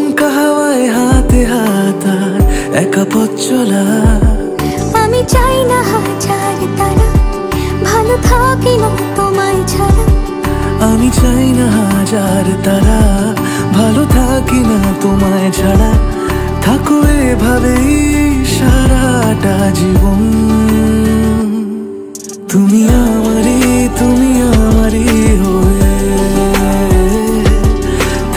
দমকা হাওয়ায় হাতে হাত আর একা পথ চলা। আমি চাই না হাজার তারা, ভালো থাকি না তোমায় ছাড়া। আমি চাই না হাজার তারা, ভালো থাকি না তোমায় ছাড়া। থাকো এভাবেই সারাটা জীবন। তুমি আমারই, তুমি আমারই হয়ে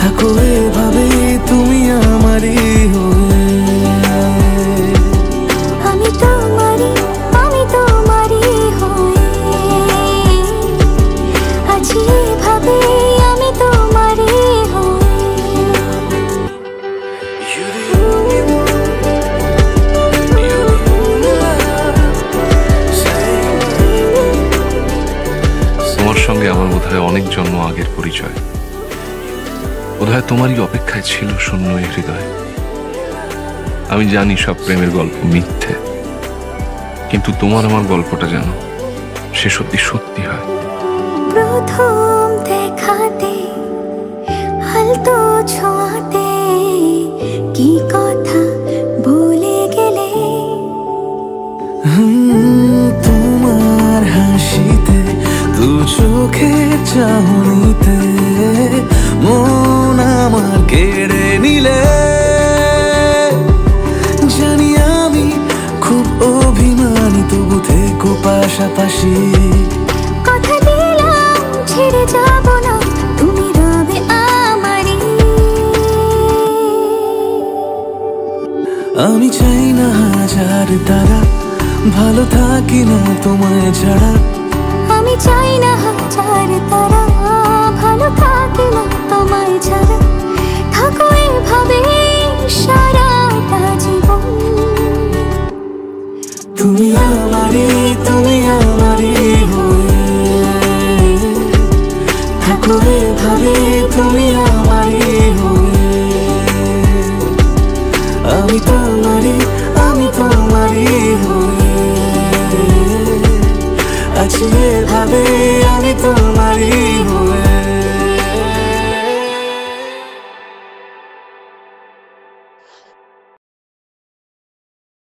থাকো এভাবেই, তুমি আমারই হয়ে। আমি তোমারই, আমি তোমারই হয়ে আছি এভাবে, আমি তোমারই হয়ে। তোমার সঙ্গে আমার বোধহয় অনেক জন্ম আগের পরিচয়। বোধহয় তোমারই অপেক্ষায় ছিল শূন্য এই হৃদয়। আমি জানি সব প্রেমের গল্প মিথ্যে, কিন্তু তোমার আমার গল্পটা যেন সে সত্যি সত্যি হয়। প্রথম দেখাতে, আলতো ছোঁয়াতে কি কথা বলে গেলে। তোমার হাসিতে, দু চোখের চাহনিতে মন আমার কেড়ে নিলে। জানি আমি খুব অভিমানী, তবু থেকো পাশাপাশি। কথা দিলাম ছেড়ে যাব না, তুমি রবে আমারই। আমি চাই না হাজার তারা, ভালো থাকি না তোমায় ছাড়া। আমি চাই না হাজার তারা, ভালো থাকি না তোমায় ছাড়া। থাকো এভাবে সারাটা জীবন। তুমি আমারই, তুমি আমারই হয়ে থাকো এভাবে, তুমি আমারই হয়ে। আমি তোমারই, আমি তোমারই হয়ে আছি এভাবে।